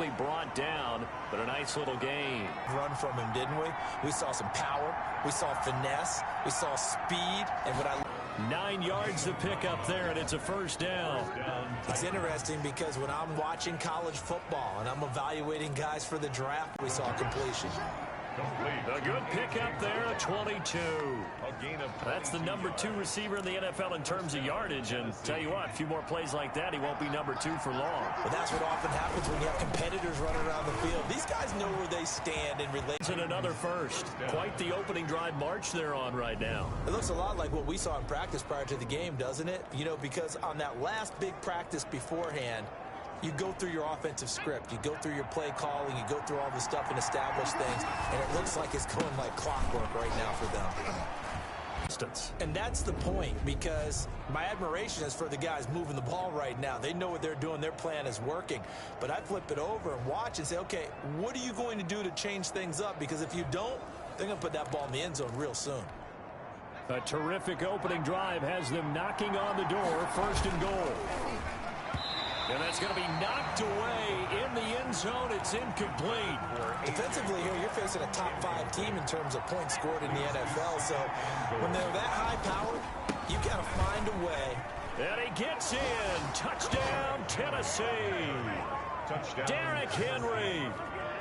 quickly brought down, but a nice little gain. Run from him, didn't we? We saw some power. We saw finesse. We saw speed. And what I 9 yards to pick up there, and it's a first down. It's interesting because when I'm watching college football and I'm evaluating guys for the draft, we saw completion. A good pickup there, a 22. That's the number 2 receiver in the NFL in terms of yardage. And tell you what, a few more plays like that, he won't be number 2 for long. But that's what often happens when you have competitors running around the field. These guys know where they stand in relation. And another first. Quite the opening drive march they're on right now. It looks a lot like what we saw in practice prior to the game, doesn't it? You know, because on that last big practice beforehand, you go through your offensive script. You go through your play calling. You go through all the stuff and establish things. And it looks like it's going like clockwork right now for them. And that's the point, because my admiration is for the guys moving the ball right now. They know what they're doing. Their plan is working. But I flip it over and watch and say, okay, what are you going to do to change things up? Because if you don't, they're going to put that ball in the end zone real soon. A terrific opening drive has them knocking on the door, first and goal. And that's going to be knocked away in the end zone. It's incomplete. Defensively here, you're facing a top-5 team in terms of points scored in the NFL. So when they're that high-powered, you got to find a way. And he gets in. Touchdown, Tennessee. Touchdown. Derrick Henry.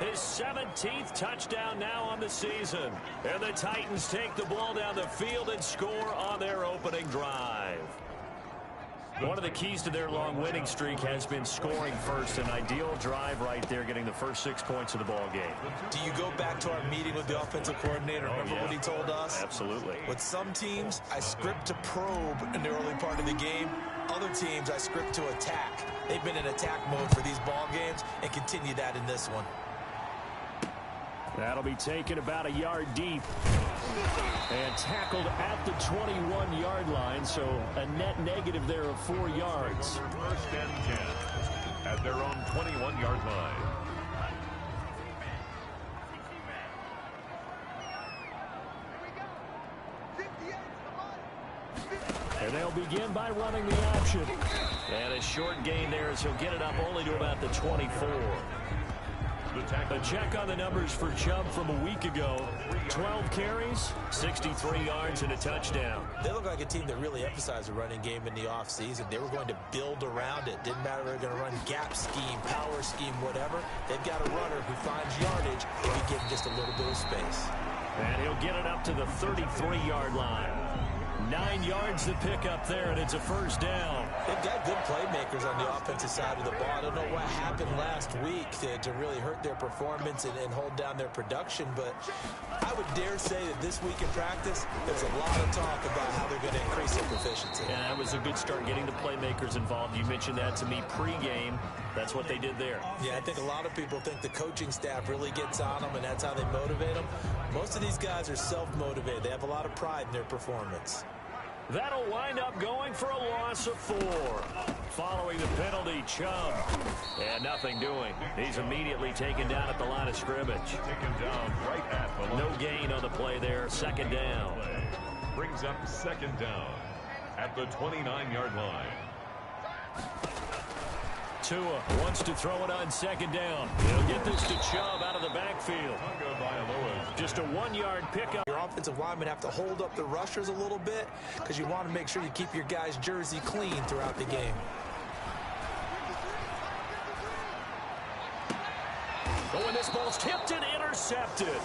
His 17th touchdown now on the season. And the Titans take the ball down the field and score on their opening drive. One of the keys to their long winning streak has been scoring first. An ideal drive right there, getting the first 6 points of the ball game. Do you go back to our meeting with the offensive coordinator? Remember what he told us? Absolutely. With some teams, I script to probe in the early part of the game. Other teams, I script to attack. They've been in attack mode for these ball games and continue that in this one. That'll be taken about a yard deep and tackled at the 21-yard line, so a net negative there of 4 yards. First and 10 at their own 21-yard line. And they'll begin by running the option. And a short gain there as he'll get it up only to about the 24. A check on the numbers for Chubb from a week ago. 12 carries, 63 yards, and a touchdown. They look like a team that really emphasized the running game in the offseason. They were going to build around it. Didn't matter if they were going to run gap scheme, power scheme, whatever. They've got a runner who finds yardage if you give him just a little bit of space. And he'll get it up to the 33-yard line. 9 yards to pick up there, and it's a first down. They've got good playmakers on the offensive side of the ball. I don't know what happened last week to really hurt their performance and hold down their production, but I would dare say that this week in practice, there's a lot of talk about how they're going to increase their proficiency. Yeah, that was a good start, getting the playmakers involved. You mentioned that to me pregame. That's what they did there. Yeah, I think a lot of people think the coaching staff really gets on them, and that's how they motivate them. Most of these guys are self-motivated. They have a lot of pride in their performance. That'll wind up going for a loss of 4. Following the penalty, Chubb. And nothing doing. He's immediately taken down at the line of scrimmage. Taken down right at the line. No gain on the play there. Second down. Brings up second down at the 29-yard line. Tua wants to throw it on second down. He'll get this to Chubb out of the backfield. Just a 1-yard pickup. Your offensive linemen have to hold up the rushers a little bit because you want to make sure you keep your guys' jersey clean throughout the game. Oh, and this ball's tipped and intercepted.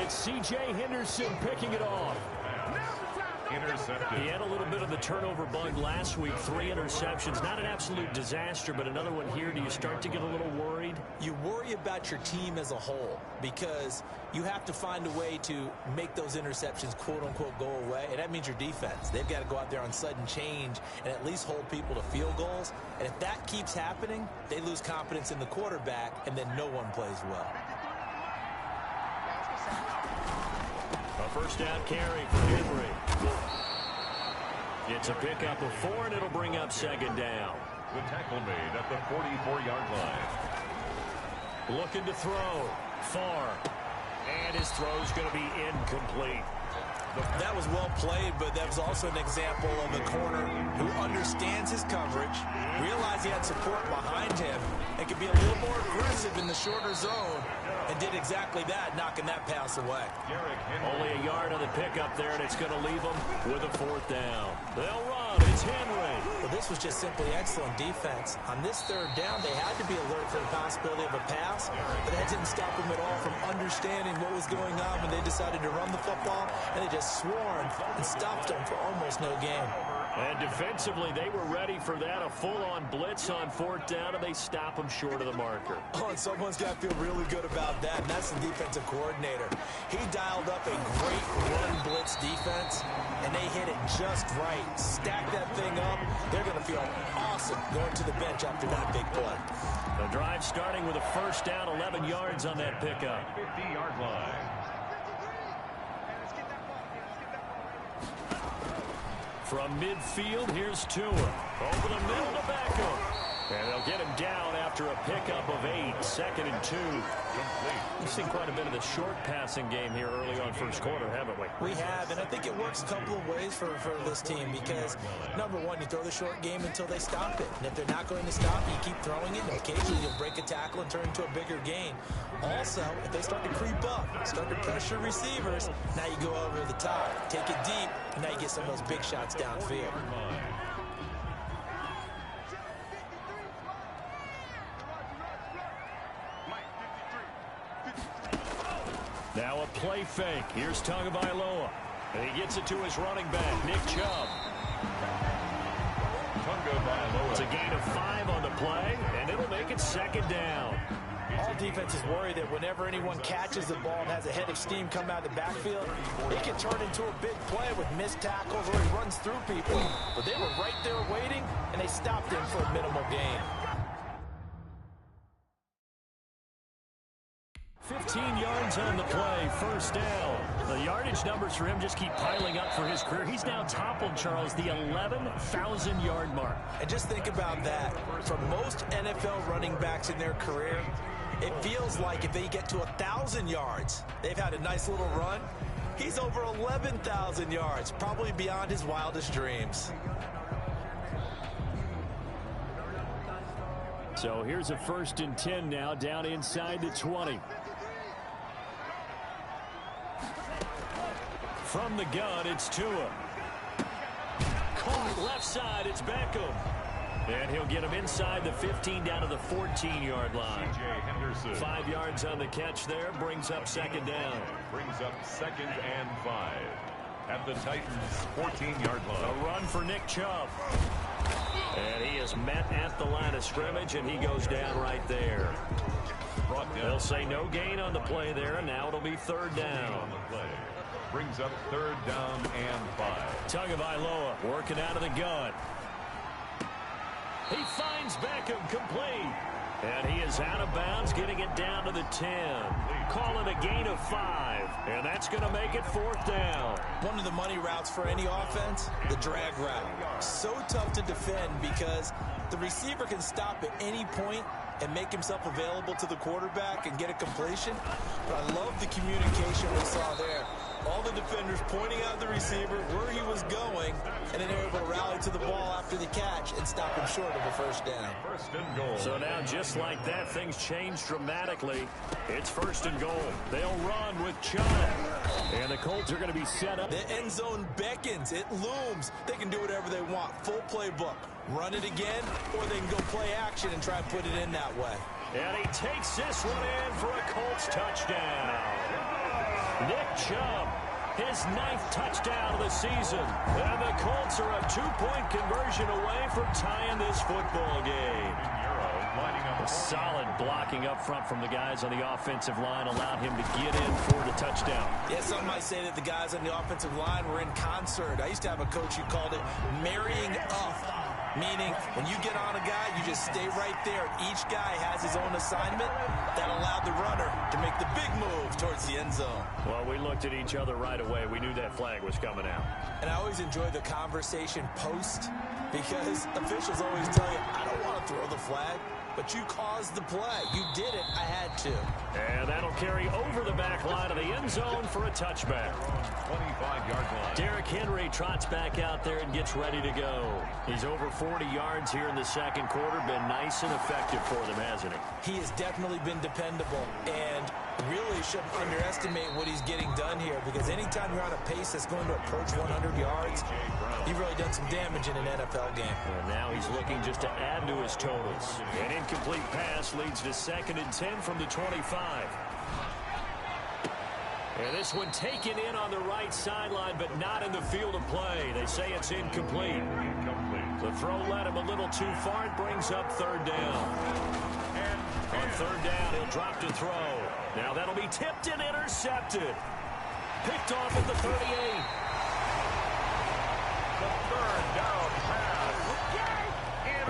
It's C.J. Henderson picking it off. Intercepted. He had a little bit of the turnover bug last week. 3 interceptions. Not an absolute disaster, but another one here. Do you start to get a little worried? You worry about your team as a whole because you have to find a way to make those interceptions, quote-unquote, go away, and that means your defense. They've got to go out there on sudden change and at least hold people to field goals, and if that keeps happening, they lose confidence in the quarterback, and then no one plays well. A first down carry for Henry. It's a pickup of 4, and it'll bring up second down. The tackle made at the 44-yard line. Looking to throw. Far. And his throw's going to be incomplete. That was well played, but that was also an example of a corner who understands his coverage, realized he had support behind him, and can be a little more aggressive the shorter zone and did exactly that, knocking that pass away. Only a yard on the pickup there, and it's going to leave them with a 4th down. They'll run. It's Henry. Well, this was just simply excellent defense. On this 3rd down, they had to be alert for the possibility of a pass, but that didn't stop them at all from understanding what was going on when they decided to run the football, and they just swarmed and stopped them for almost no gain. And defensively, they were ready for that, a full-on blitz on 4th down, and they stop them short of the marker. Oh, and someone's got to feel really good about that, and that's the defensive coordinator. He dialed up a great run blitz defense, and they hit it just right. Stack that thing up. They're going to feel awesome going to the bench after that big play. The drive starting with a 1st down, 11 yards on that pickup. 50-yard line. From midfield, here's Tua. Over the middle to Beckham. And they'll get him down after a pickup of 8, 2nd and 2. We've seen quite a bit of the short passing game here early on 1st quarter, haven't we? We have, and I think it works a couple of ways for this team because, number one, you throw the short game until they stop it. And if they're not going to stop it, you keep throwing it, and occasionally you'll break a tackle and turn into a bigger gain. Also, if they start to creep up, start to pressure receivers, now you go over the top, take it deep, and now you get some of those big shots downfield. Now a play fake. Here's Tagovailoa. And he gets it to his running back, Nick Chubb. It's a gain of 5 on the play, and it'll make it 2nd down. All defenses worry that whenever anyone catches the ball and has a head of steam come out of the backfield, it can turn into a big play with missed tackles or he runs through people. But they were right there waiting, and they stopped him for a minimal gain. 15 yards on the play, 1st down. The yardage numbers for him just keep piling up for his career. He's now toppled, Charles, the 11,000-yard mark. And just think about that. For most NFL running backs in their career, it feels like if they get to 1,000 yards, they've had a nice little run. He's over 11,000 yards, probably beyond his wildest dreams. So here's a 1st and 10 now, down inside the 20. From the gun, it's Tua. Caught left side, it's Beckham. And he'll get him inside the 15 down to the 14-yard line. 5 yards on the catch there, brings up 2nd down. Brings up 2nd and 5 at the Titans' 14-yard line. A run for Nick Chubb. And he is met at the line of scrimmage, and he goes down right there. They'll say no gain on the play there, and now it'll be 3rd down. Brings up 3rd down and 5. Tagovailoa working out of the gun. He finds Beckham complete. And he is out of bounds, getting it down to the 10. Call it a gain of 5. And that's going to make it 4th down. One of the money routes for any offense, the drag route. So tough to defend because the receiver can stop at any point and make himself available to the quarterback and get a completion. But I love the communication we saw there. All the defenders pointing out the receiver where he was going, and then they're able to rally to the ball after the catch and stop him short of a 1st down. 1st and goal. So now just like that, things change dramatically. It's 1st and goal. They'll run with Chubb. And the Colts are going to be set up. The end zone beckons. It looms. They can do whatever they want. Full playbook. Run it again, or they can go play action and try and put it in that way. And he takes this one in for a Colts touchdown. Nick Chubb, his 9th touchdown of the season. And the Colts are a 2-point conversion away from tying this football game. A solid blocking up front from the guys on the offensive line allowed him to get in for the touchdown. Yeah, some might say that the guys on the offensive line were in concert. I used to have a coach who called it marrying up. Meaning, when you get on a guy, you just stay right there. Each guy has his own assignment that allowed the runner to make the big move towards the end zone. Well, we looked at each other right away. We knew that flag was coming out. And I always enjoy the conversation post because officials always tell you, I don't want to throw the flag. but you caused the play. You did it. I had to. And that'll carry over the back line of the end zone for a touchback. 25-yard line. Derrick Henry trots back out there and gets ready to go. He's over 40 yards here in the second quarter. Been nice and effective for them, hasn't he? He has definitely been dependable, and really shouldn't underestimate what he's getting done here, because anytime you're on a pace that's going to approach 100 yards, you've really done some damage in an NFL game. And now he's looking just to add to his totals. An incomplete pass leads to 2nd and 10 from the 25. And this one taken in on the right sideline, but not in the field of play. They say it's incomplete. The throw led him a little too far. It brings up 3rd down. On 3rd down, he'll drop to throw. Now that'll be tipped and intercepted. Picked off at the 38. The 3rd down pass.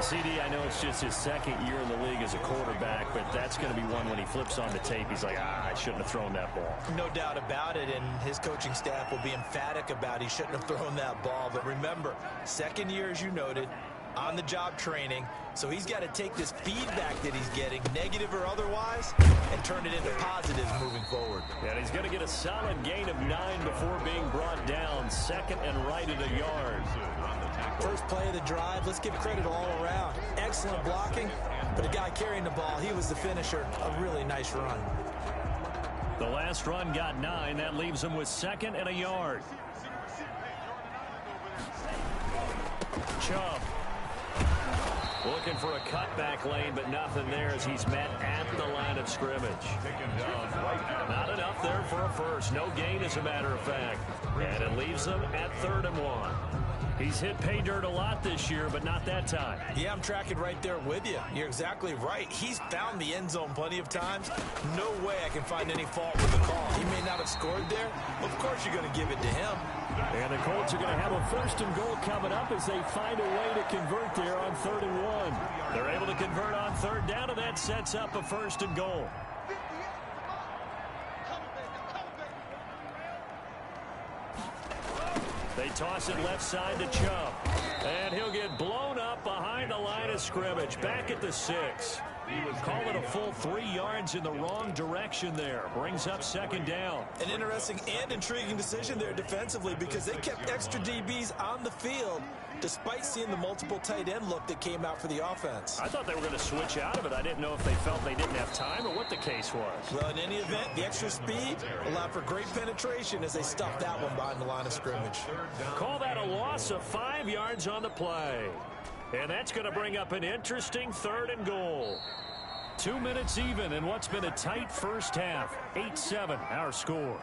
CD, I know it's just his 2nd year in the league as a quarterback, but that's going to be one when he flips on the tape. He's like, I shouldn't have thrown that ball. No doubt about it, and his coaching staff will be emphatic about he shouldn't have thrown that ball. But remember, 2nd year, as you noted, on-the-job training, so he's got to take this feedback that he's getting, negative or otherwise, and turn it into positives moving forward. And he's going to get a solid gain of 9 before being brought down, 2nd and right at a yard. First play of the drive, let's give credit all around. Excellent blocking, but the guy carrying the ball, he was the finisher. A really nice run. The last run got 9. That leaves him with 2nd and a yard. Chubb looking for a cutback lane, but nothing there as he's met at the line of scrimmage. Not enough there for a first. No gain, as a matter of fact. And it leaves them at 3rd and 1. He's hit pay dirt a lot this year, but not that time. Yeah, I'm tracking right there with you. You're exactly right. He's found the end zone plenty of times. No way I can find any fault with the call. He may not have scored there. Of course you're going to give it to him. And the Colts are going to have a 1st and goal coming up as they find a way to convert there on 3rd and 1. They're able to convert on 3rd down, and that sets up a 1st and goal. They toss it left side to Chubb. And he'll get blown up behind the line of scrimmage. Back at the 6. Call it a full 3 yards in the wrong direction there. Brings up 2nd down. An interesting and intriguing decision there defensively, because they kept extra DBs on the field despite seeing the multiple tight end look that came out for the offense. I thought they were going to switch out of it. I didn't know if they felt they didn't have time or what the case was. Well, in any event, the extra speed allowed for great penetration as they stuffed that one behind the line of scrimmage. Call that a loss of 5 yards on the play. And that's going to bring up an interesting 3rd and goal. 2 minutes even in what's been a tight first half. 8-7 our score.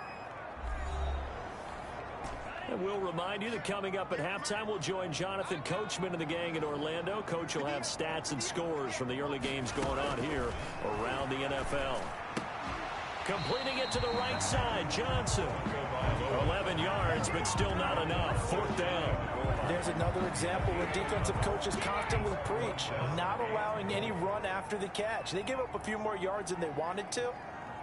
And we'll remind you that coming up at halftime, we'll join Jonathan Coachman and the gang in Orlando. Coach will have stats and scores from the early games going on here around the NFL. Completing it to the right side, Johnson. 11 yards, but still not enough. 4th down. There's another example where defensive coaches constantly preach, not allowing any run after the catch. They gave up a few more yards than they wanted to,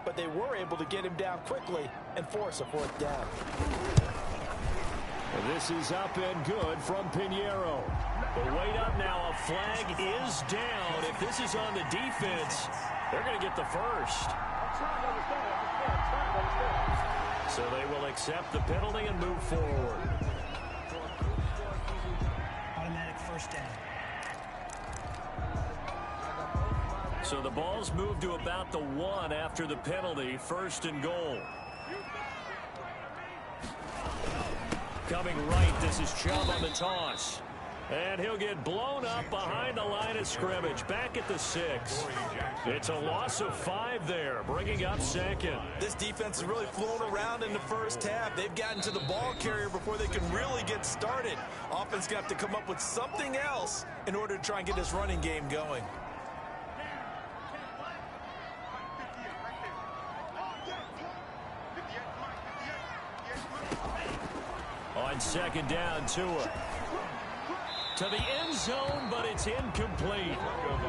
but they were able to get him down quickly and force a 4th down. This is up and good from Pinheiro. But wait up now. A flag is down. If this is on the defense, they're going to get the first. So they will accept the penalty and move forward. Automatic 1st down. So the ball's moved to about the 1 after the penalty. 1st and goal. Coming right, this is Chubb on the toss. And he'll get blown up behind the line of scrimmage. Back at the 6. It's a loss of 5 there, bringing up 2nd. This defense has really flown around in the first half. They've gotten to the ball carrier before they can really get started. Offense going to have to come up with something else in order to try and get this running game going. On 2nd down, Tua. To the end zone, but it's incomplete.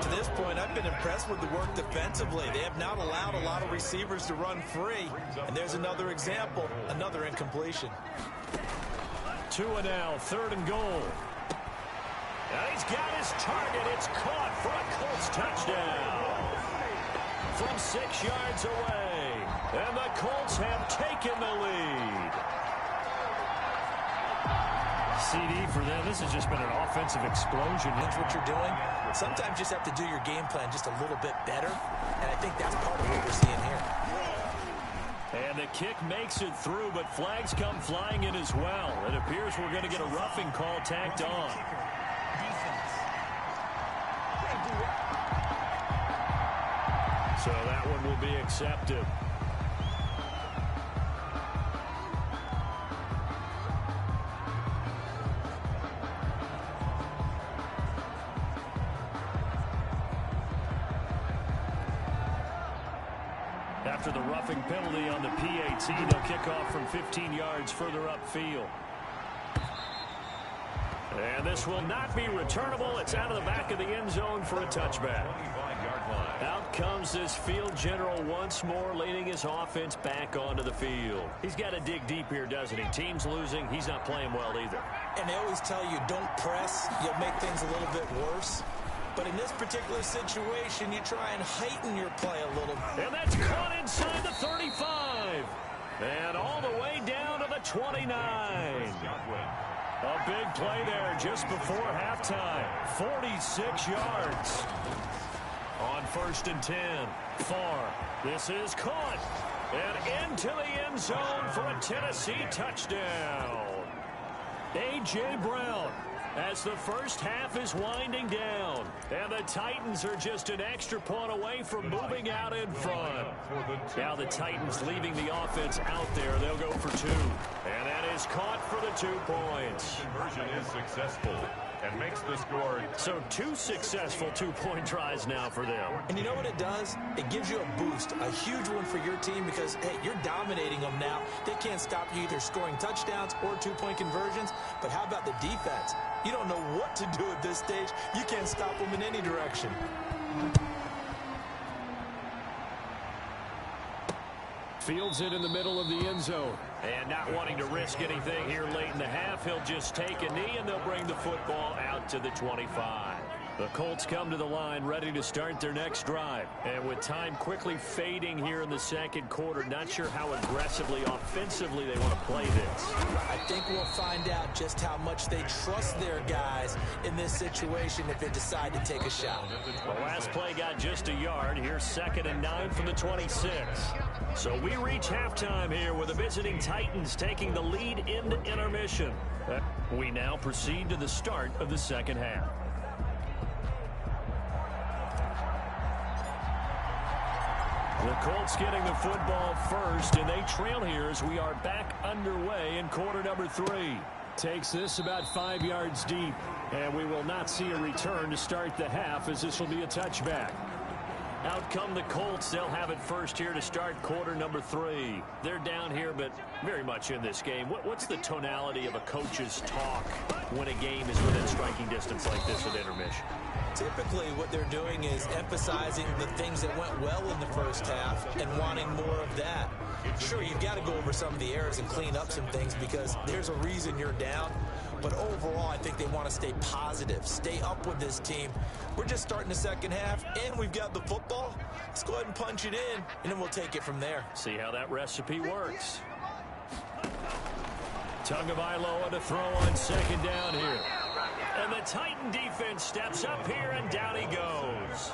To this point, I've been impressed with the work defensively. They have not allowed a lot of receivers to run free. And there's another example, another incompletion. Tua now, 3rd and goal. And he's got his target. It's caught for a Colts touchdown. From 6 yards away. And the Colts have taken the lead. CD for them. This has just been an offensive explosion. That's what you're doing. Sometimes you just have to do your game plan just a little bit better. And I think that's part of what we're seeing here. And the kick makes it through, but flags come flying in as well. It appears we're going to get a roughing call tacked on. So that one will be accepted. After the roughing penalty on the PAT, they'll kick off from 15 yards further upfield. And this will not be returnable. It's out of the back of the end zone for a touchback. Out comes this field general once more, leading his offense back onto the field. He's got to dig deep here, doesn't he? Team's losing. He's not playing well either. And they always tell you, don't press. You'll make things a little bit worse. But in this particular situation, you try and heighten your play a little. And that's caught inside the 35. And all the way down to the 29. A big play there just before halftime. 46 yards. On 1st and 10. Far. This is caught. And into the end zone for a Tennessee touchdown. A.J. Brown. As the first half is winding down. And the Titans are just an extra point away from moving out in front. Now the Titans leaving the offense out there. They'll go for 2. And that is caught for the 2 points. Conversion is successful and makes the score. So 2 successful 2-point tries now for them. And you know what it does? It gives you a boost, a huge one for your team because, hey, you're dominating them now. They can't stop you either scoring touchdowns or 2-point conversions. But how about the defense? You don't know what to do at this stage. You can't stop them in any direction. Fields it in the middle of the end zone. And not wanting to risk anything here late in the half, he'll just take a knee and they'll bring the football out to the 25. The Colts come to the line ready to start their next drive. And with time quickly fading here in the second quarter, not sure how aggressively, offensively they want to play this. I think we'll find out just how much they trust their guys in this situation if they decide to take a shot. The last play got just a yard. Here's 2nd and 9 from the 26. So we reach halftime here with the visiting Titans taking the lead into intermission. We now proceed to the start of the second half. The Colts getting the football first, and they trail here as we are back underway in quarter number 3. Takes this about 5 yards deep, and we will not see a return to start the half as this will be a touchback. Out come the Colts. They'll have it first here to start quarter number 3. They're down here, but very much in this game. What's the tonality of a coach's talk when a game is within striking distance like this with intermission? Typically, what they're doing is emphasizing the things that went well in the first half and wanting more of that. Sure, you've got to go over some of the errors and clean up some things because there's a reason you're down. But overall, I think they want to stay positive, stay up with this team. We're just starting the second half, and we've got the football. Let's go ahead and punch it in, and then we'll take it from there. See how that recipe works. Tagovailoa to throw on 2nd down here. And the Titan defense steps up here, and down he goes.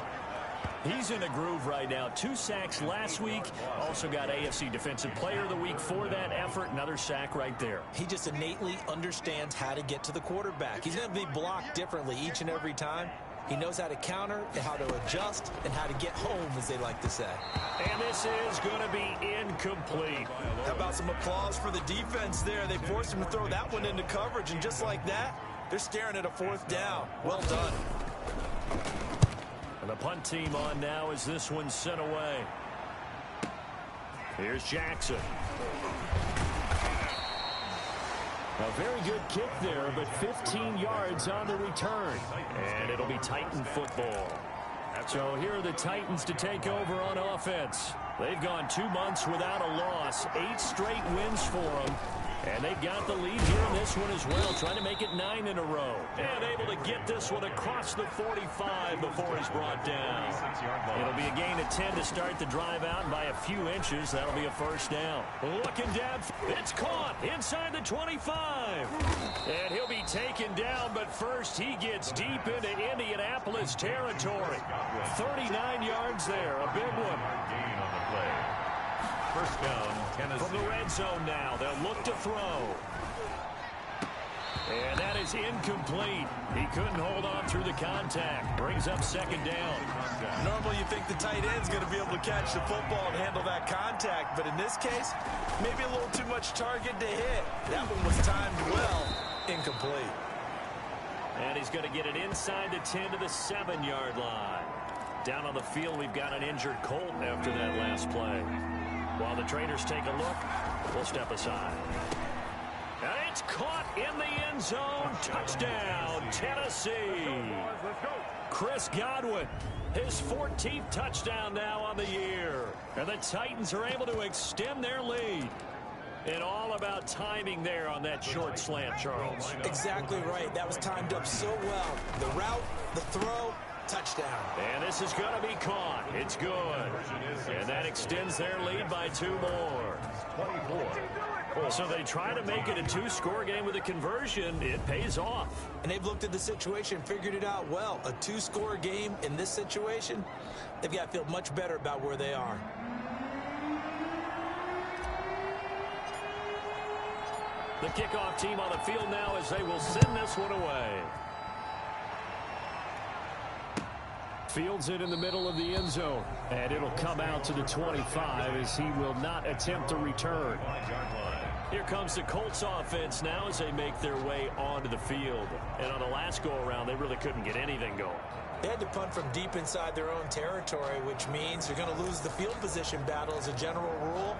He's in a groove right now. 2 sacks last week. Also got AFC Defensive Player of the Week for that effort. Another sack right there. He just innately understands how to get to the quarterback. He's going to be blocked differently each and every time. He knows how to counter, and how to adjust, and how to get home, as they like to say. And this is going to be incomplete. How about some applause for the defense there? They forced him to throw that one into coverage, and just like that, they're staring at a 4th down. Well done. And the punt team on now as this one's sent away. Here's Jackson. A very good kick there, but 15 yards on the return. And it'll be Titan football. So here are the Titans to take over on offense. They've gone 2 months without a loss. 8 straight wins for them. And they've got the lead here in this one as well, trying to make it 9 in a row. And able to get this one across the 45 before he's brought down. It'll be a gain of 10 to start the drive out, and by a few inches, that'll be a first down. Looking down, it's caught inside the 25. And he'll be taken down, but first he gets deep into Indianapolis territory. 39 yards there, a big one. Gain on the play. First down, Tennessee. From the red zone now, they'll look to throw. And that is incomplete. He couldn't hold on through the contact. Brings up second down. Normally you think the tight end's going to be able to catch the football and handle that contact, but in this case, maybe a little too much target to hit. That one was timed well. Incomplete. And he's going to get it inside the 10 to the 7-yard line. Down on the field, we've got an injured Colt after that last play. While the traders take a look, we'll step aside. And it's caught in the end zone. Touchdown, Tennessee. Chris Godwin, his 14th touchdown now on the year. And the Titans are able to extend their lead. And all about timing there on that short slant, Charles. Exactly right. That was timed up so well. The route, the throw, touchdown. And this is going to be caught. It's good. And that extends their lead by 2 more. 24. So they try to make it a 2-score game with a conversion. It pays off. And they've looked at the situation, figured it out well. A 2-score game in this situation, they've got to feel much better about where they are. The kickoff team on the field now as they will send this one away. Fields it in the middle of the end zone. And it'll come out to the 25 as he will not attempt to return. Here comes the Colts offense now as they make their way onto the field. And on the last go-around, they really couldn't get anything going. They had to punt from deep inside their own territory, which means they're going to lose the field position battle as a general rule.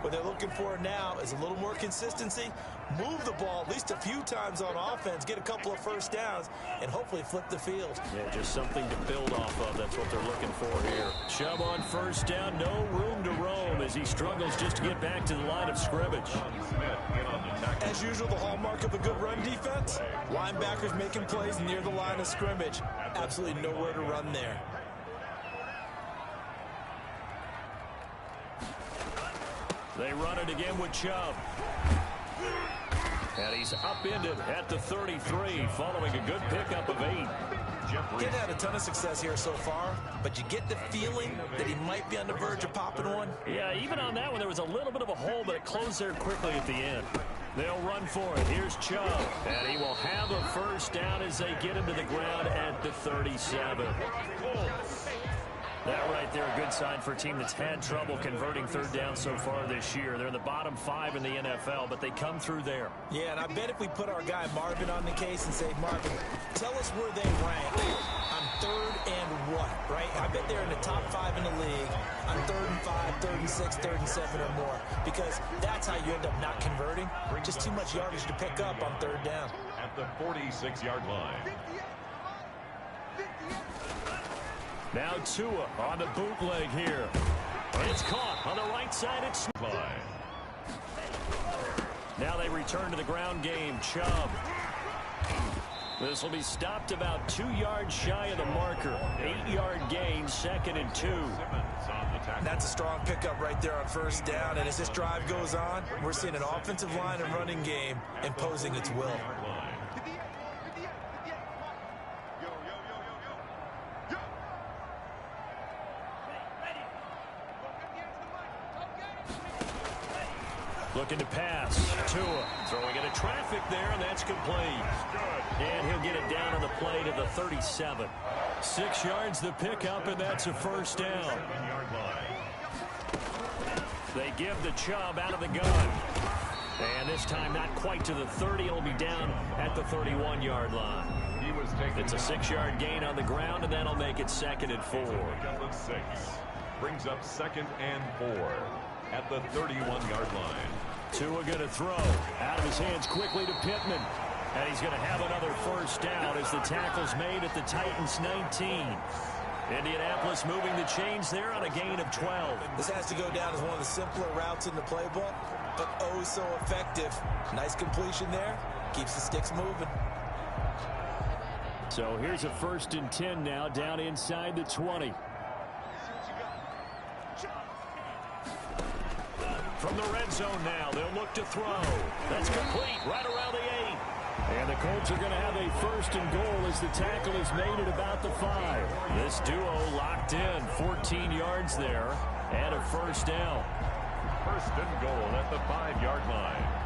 What they're looking for now is a little more consistency, move the ball at least a few times on offense, get a couple of first downs, and hopefully flip the field. Yeah, just something to build off of. That's what they're looking for here. Chubb on first down, no room to roam as he struggles just to get back to the line of scrimmage. As usual, the hallmark of a good run defense, linebackers making plays near the line of scrimmage. Absolutely nowhere to run there. They run it again with Chubb. And he's upended at the 33 following a good pickup of 8. Didn't have a ton of success here so far, but you get the feeling that he might be on the verge of popping one. Yeah, even on that one, there was a little bit of a hole, but it closed there quickly at the end. They'll run for it. Here's Chubb. And he will have a first down as they get him to the ground at the 37. That right there, a good sign for a team that's had trouble converting third down so far this year. They're in the bottom 5 in the NFL, but they come through there. Yeah, and I bet if we put our guy Marvin on the case and say, Marvin, tell us where they rank on 3rd and what, right? I bet they're in the top 5 in the league on 3rd and 5, 3rd and 6, 3rd and 7 or more, because that's how you end up not converting. Just too much yardage to pick up on 3rd down. At the 46-yard line. Now Tua on the bootleg here. It's caught on the right side. It's now they return to the ground game. Chubb. This will be stopped about 2 yards shy of the marker. 8-yard gain, 2nd and 2. That's a strong pickup right there on first down. And as this drive goes on, we're seeing an offensive line and running game imposing its will. Looking to pass. Tua throwing into traffic there, and that's complete. And he'll get it down on the play to the 37. 6 yards the pickup, and that's a first down. They give the Chubb out of the gun. And this time not quite to the 30. It'll be down at the 31-yard line. It's a 6-yard gain on the ground, and that'll make it 2nd and 4. Brings up 2nd and 4 at the 31-yard line. Tua going to throw out of his hands quickly to Pittman. And he's going to have another first down as the tackle's made at the Titans 19. Indianapolis moving the chains there on a gain of 12. This has to go down as one of the simpler routes in the playbook. but oh so effective. Nice completion there. Keeps the sticks moving. So here's a 1st and 10 now, down inside the 20. From the red zone now, they'll look to throw. That's complete right around the 8. And the Colts are going to have a 1st and goal as the tackle is made at about the 5. This duo locked in, 14 yards there, and a 1st down. 1st and goal at the 5-yard line.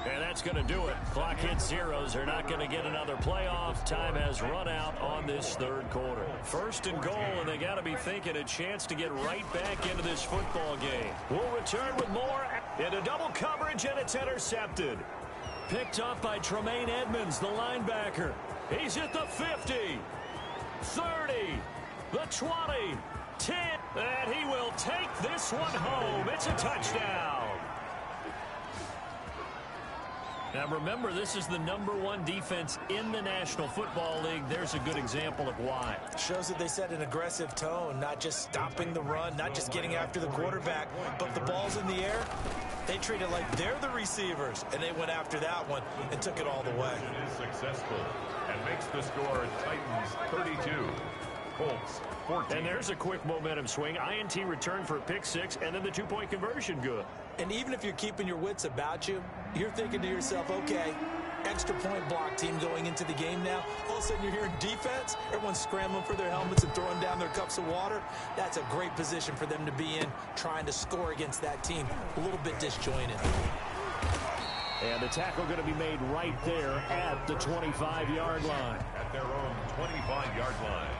And that's going to do it. Clock hits zeros. They're not going to get another playoff. Time has run out on this 3rd quarter. 1st and goal, and they got to be thinking a chance to get right back into this football game. We'll return with more into double coverage, and it's intercepted. Picked off by Tremaine Edmonds, the linebacker. He's at the 50, 30, the 20, 10, and he will take this one home. It's a touchdown. Now remember, this is the #1 defense in the National Football League. There's a good example of why. Shows that they set an aggressive tone, not just stopping the run, not just getting after the quarterback, but the ball's in the air. They treat it like they're the receivers, and they went after that one and took it all the way. It is successful and makes the score Titans 32, Colts 14. And there's a quick momentum swing. INT return for a pick 6, and then the 2-point conversion good. And even if you're keeping your wits about you, you're thinking to yourself, okay, extra point block team going into the game now. All of a sudden you're hearing defense. Everyone's scrambling for their helmets and throwing down their cups of water. That's a great position for them to be in, trying to score against that team. A little bit disjointed. And the tackle going to be made right there at the 25-yard line. At their own 25-yard line.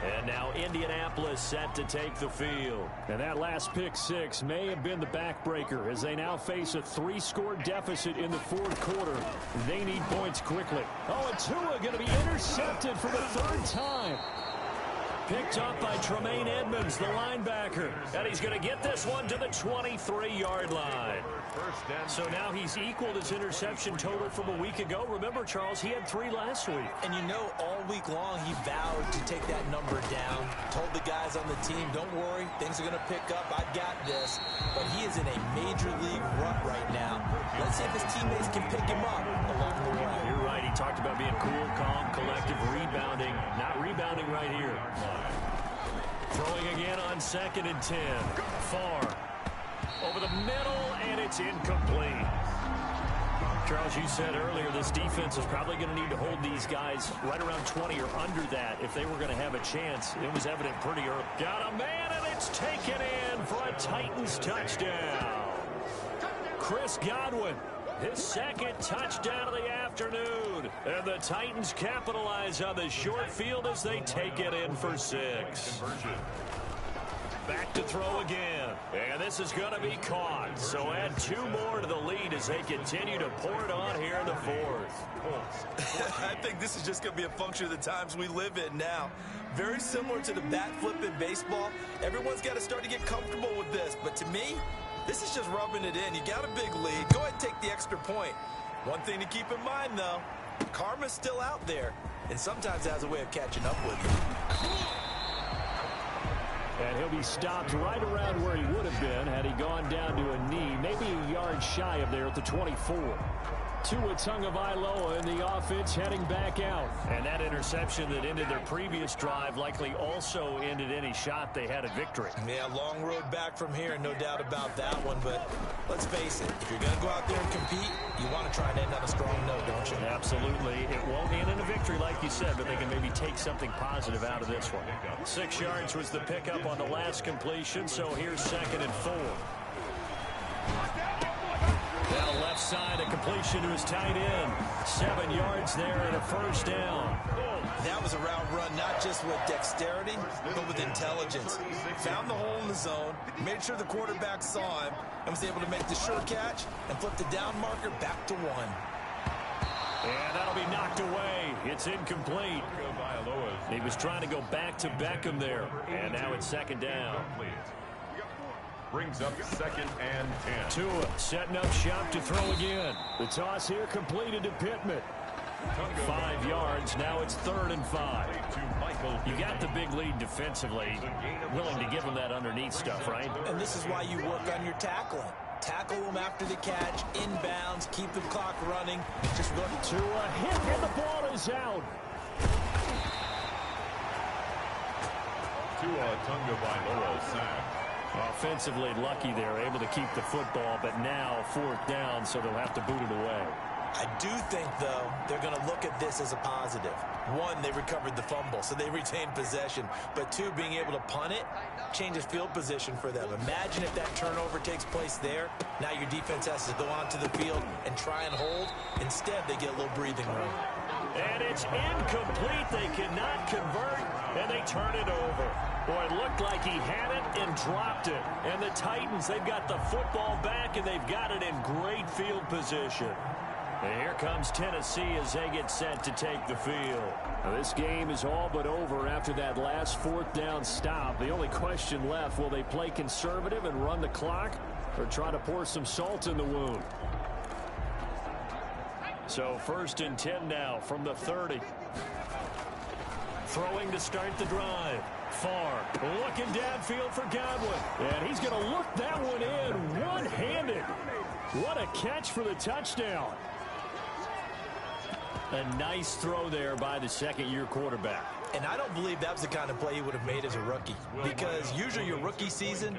And now Indianapolis set to take the field. And that last pick 6 may have been the backbreaker as they now face a 3-score deficit in the 4th quarter. They need points quickly. Oh, and Tua going to be intercepted for the 3rd time. Picked up by Tremaine Edmonds, the linebacker. And he's going to get this one to the 23-yard line. So now he's equaled his interception total from a week ago. Remember, Charles, he had 3 last week. And you know, all week long he vowed to take that number down. Told the guys on the team, don't worry, things are going to pick up. I've got this. But he is in a major league rut right now. Let's see if his teammates can pick him up along the way. You're right. He talked about being cool, calm, collective, rebounding. Not rebounding right here. Throwing again on 2nd and 10. Far. Over the middle, and it's incomplete. Charles, you said earlier this defense is probably going to need to hold these guys right around 20 or under that if they were going to have a chance. It was evident pretty early. Got a man, and it's taken in for a Titans touchdown. Chris Godwin, his 2nd touchdown of the afternoon. And the Titans capitalize on the short field as they take it in for 6. Back to throw again. And this is going to be caught. So add 2 more to the lead as they continue to pour it on here in the 4th. I think this is just going to be a function of the times we live in now. Very similar to the bat flip in baseball. Everyone's got to start to get comfortable with this. But to me, this is just rubbing it in. You got a big lead. Go ahead and take the extra point. One thing to keep in mind, though, karma's still out there. And sometimes it has a way of catching up with you. And he'll be stopped right around where he would have been had he gone down to a knee, maybe a yard shy of there at the 24. Tua Tagovailoa in the offense heading back out. And that interception that ended their previous drive likely also ended any shot they had at victory. Yeah, long road back from here, no doubt about that one. But let's face it, if you're going to go out there and compete, you want to try and end on a strong note, don't you? Absolutely. It won't end in a victory like you said, but they can maybe take something positive out of this one. 6 yards was the pickup on the last completion, so here's 2nd and 4. Now left side, a completion to his tight end. 7 yards there and a 1st down. That was a route run, not just with dexterity, but with intelligence. Found the hole in the zone, made sure the quarterback saw him, and was able to make the sure catch and flip the down marker back to 1. And that'll be knocked away. It's incomplete. He was trying to go back to Beckham there. And now it's 2nd down. Brings up 2nd and 10. Tua setting up shop to throw again. The toss here completed to Pittman. 5 yards. Now it's 3rd and 5. You got the big lead defensively, willing to give them that underneath stuff, right? And this is why you work on your tackling. Tackle them after the catch, inbounds, keep the clock running. Just run to a hit, and the ball is out. Tua Tagovailoa sack. Offensively lucky they're able to keep the football, but now fourth down, so they'll have to boot it away. I do think, though, they're going to look at this as a positive. One, they recovered the fumble, so they retained possession. But two, being able to punt it changes field position for them. Imagine if that turnover takes place there. Now your defense has to go onto the field and try and hold. Instead, they get a little breathing room. And it's incomplete. They cannot convert, and they turn it over. Boy, it looked like he had it and dropped it. And the Titans, they've got the football back, and they've got it in great field position. And here comes Tennessee as they get set to take the field. Now, this game is all but over after that last fourth down stop. The only question left, will they play conservative and run the clock or try to pour some salt in the wound? So 1st and 10 now from the 30. Throwing to start the drive. Far, looking downfield for Godwin. And he's going to look that one in one-handed. What a catch for the touchdown. A nice throw there by the second-year quarterback. And I don't believe that was the kind of play he would have made as a rookie, because usually your rookie season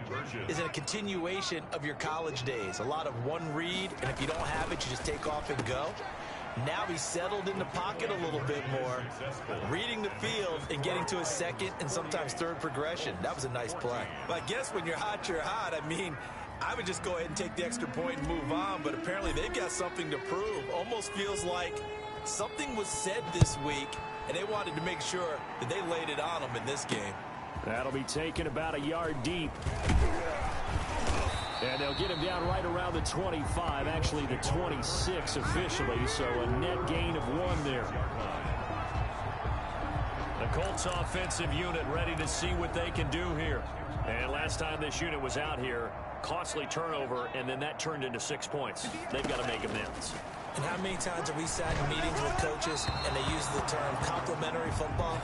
is a continuation of your college days. A lot of one read, and if you don't have it, you just take off and go. Now he's settled in the pocket a little bit more, reading the field and getting to his second and sometimes third progression. That was a nice play. Well, I guess when you're hot, you're hot. I mean, I would just go ahead and take the extra point and move on, but apparently they've got something to prove. Almost feels like something was said this week, and they wanted to make sure that they laid it on them in this game. That'll be taken about a yard deep. And they'll get him down right around the 25, actually the 26 officially, so a net gain of 1 there. The Colts offensive unit ready to see what they can do here. And last time this unit was out here, costly turnover, and then that turned into 6 points. They've got to make amends. And how many times have we sat in meetings with coaches and they use the term complementary football?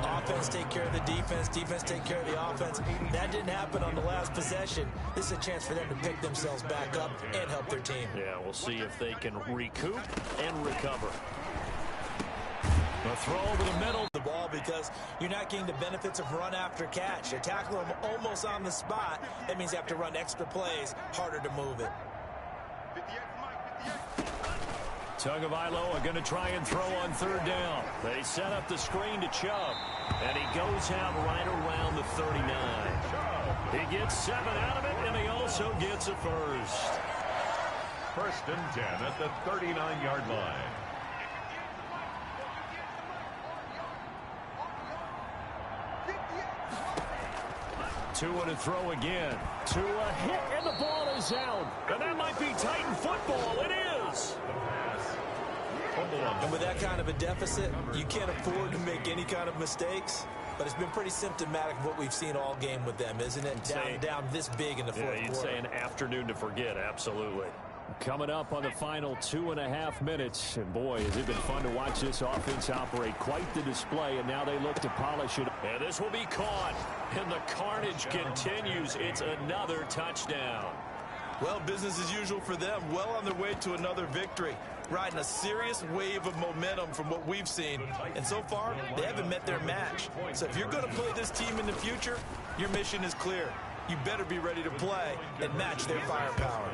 Offense take care of the defense, defense take care of the offense. That didn't happen on the last possession. This is a chance for them to pick themselves back up and help their team. Yeah, we'll see if they can recoup and recover. A throw over the middle. The ball, because you're not getting the benefits of run after catch. They tackle them almost on the spot. That means you have to run extra plays, harder to move it. Tagovailoa going to try and throw on 3rd down. They set up the screen to Chubb, and he goes out right around the 39. He gets 7 out of it, and he also gets a first. 1st and 10 at the 39-yard line. Tua to throw again. Tua hit, and the ball is out. And that might be Titan football. It is. And with that kind of a deficit, you can't afford to make any kind of mistakes. But it's been pretty symptomatic of what we've seen all game with them, isn't it? Down this big in the fourth quarter. You'd say an afternoon to forget, absolutely. Coming up on the final 2.5 minutes. And boy, has it been fun to watch this offense operate. Quite the display, and now they look to polish it. And this will be caught. And the carnage continues. It's another touchdown. Well, business as usual for them. Well on their way to another victory. Riding a serious wave of momentum from what we've seen. And so far, they haven't met their match. So if you're going to play this team in the future, your mission is clear. You better be ready to play and match their firepower.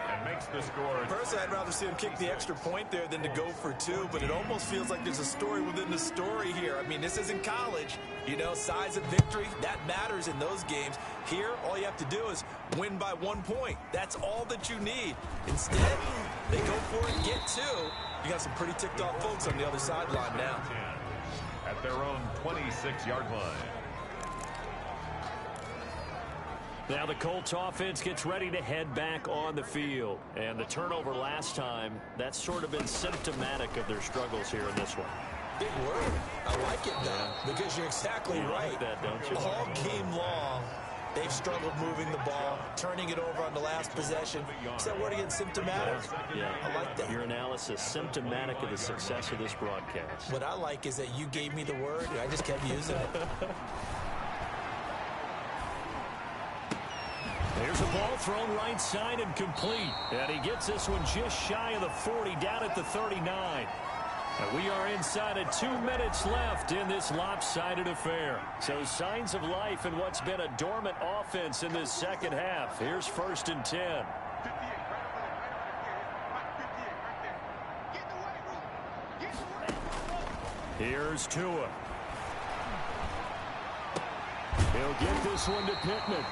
And makes the score. Personally, I'd rather see him kick the extra point there than to go for 2, but it almost feels like there's a story within the story here. I mean, this isn't college. You know, size of victory, that matters in those games. Here, all you have to do is win by 1 point. That's all that you need. Instead, they go for it, get 2. You got some pretty ticked off folks on the other sideline now. At their own 26-yard line. Now the Colts offense gets ready to head back on the field. And the turnover last time, that's sort of been symptomatic of their struggles here in this one. Big word. I like it, though, because you're exactly right. Like that, don't you? All game long, They've struggled moving the ball, turning it over on the last possession. Is that word again, symptomatic? Yeah. I like that. Your analysis, symptomatic of the success of this broadcast. What I like is that you gave me the word, and I just kept using it. Here's a ball thrown right side and complete. And he gets this one just shy of the 40, down at the 39. And we are inside of 2 minutes left in this lopsided affair. So signs of life in what's been a dormant offense in this second half. Here's 1st and 10. Here's Tua. He'll get this one to Pittman.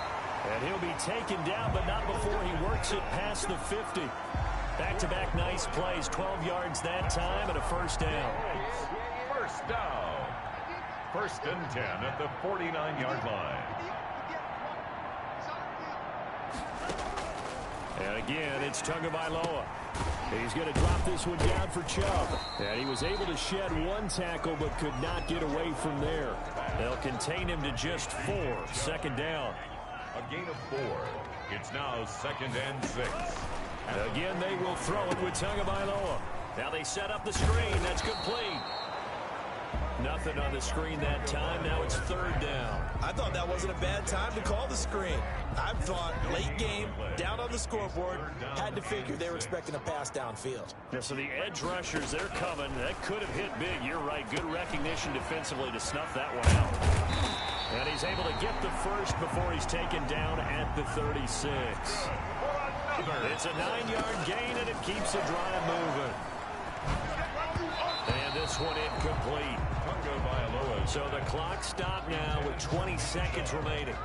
And he'll be taken down, but not before he works it past the 50. Back-to-back nice plays, 12 yards that time, and a first down. First down. 1st and 10 at the 49-yard line. And again, it's Tagovailoa. He's going to drop this one down for Chubb. And he was able to shed 1 tackle, but could not get away from there. They'll contain him to just 4. 2nd down. A gain of 4. It's now 2nd and 6. And again, they will throw it with Tagovailoa. Now they set up the screen. That's complete. Nothing on the screen that time. Now it's 3rd down. I thought that wasn't a bad time to call the screen. I thought late game, down on the scoreboard, had to figure they were expecting a pass downfield. Yeah, so the edge rushers, they're coming. That could have hit big. You're right. Good recognition defensively to snuff that one out. And he's able to get the first before he's taken down at the 36. It's a 9-yard gain, and it keeps the drive moving. And this one incomplete. So the clock stopped now with 20 seconds remaining.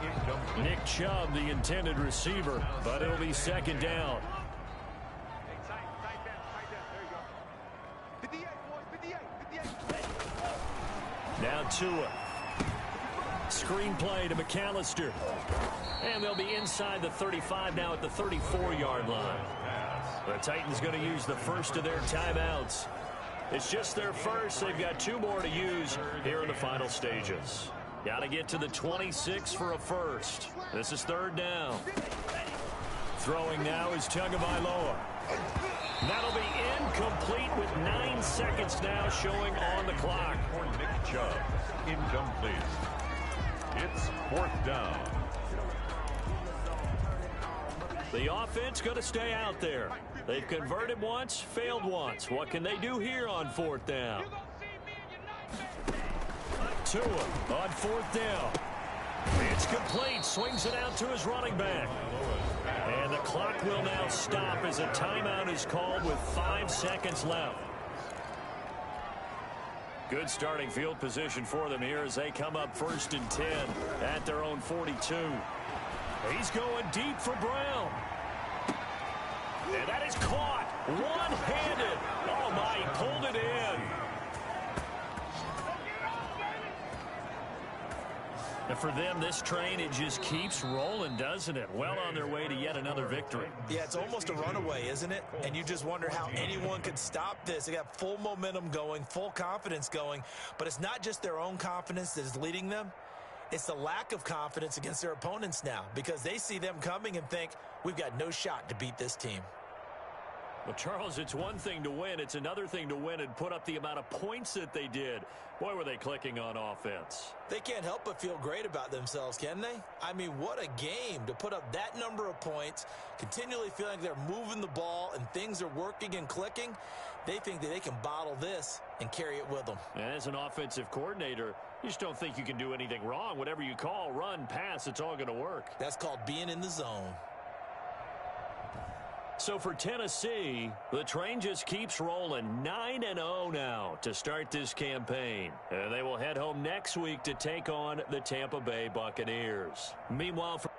Nick Chubb, the intended receiver, but it'll be 2nd down. Now Tua. Screenplay to McAllister. And they'll be inside the 35 now at the 34-yard line. The Titans going to use the first of their timeouts. It's just their first. They've got 2 more to use here in the final stages. Got to get to the 26 for a first. This is 3rd down. Throwing now is Tagovailoa. That'll be incomplete with 9 seconds now showing on the clock. For Nick Chubb, incomplete. It's 4th down. The offense going to stay out there. They've converted once, failed once. What can they do here on 4th down? Tua on 4th down. It's complete. Swings it out to his running back. And the clock will now stop as a timeout is called with 5 seconds left. Good starting field position for them here as they come up 1st and 10 at their own 42. He's going deep for Brown. And that is caught one-handed. Oh, my, he pulled it in. And for them, this train, it just keeps rolling, doesn't it? Well on their way to yet another victory. Yeah, it's almost a runaway, isn't it? And you just wonder how anyone could stop this. They got full momentum going, full confidence going. But it's not just their own confidence that is leading them. It's the lack of confidence against their opponents now because they see them coming and think, we've got no shot to beat this team. Well, Charles, it's one thing to win. It's another thing to win and put up the amount of points that they did. Boy, were they clicking on offense. They can't help but feel great about themselves, can they? I mean, what a game to put up that number of points, continually feeling like they're moving the ball and things are working and clicking. They think that they can bottle this and carry it with them. And as an offensive coordinator, you just don't think you can do anything wrong. Whatever you call, run, pass, it's all going to work. That's called being in the zone. So for Tennessee, the train just keeps rolling 9-0 now to start this campaign. And they will head home next week to take on the Tampa Bay Buccaneers. Meanwhile, for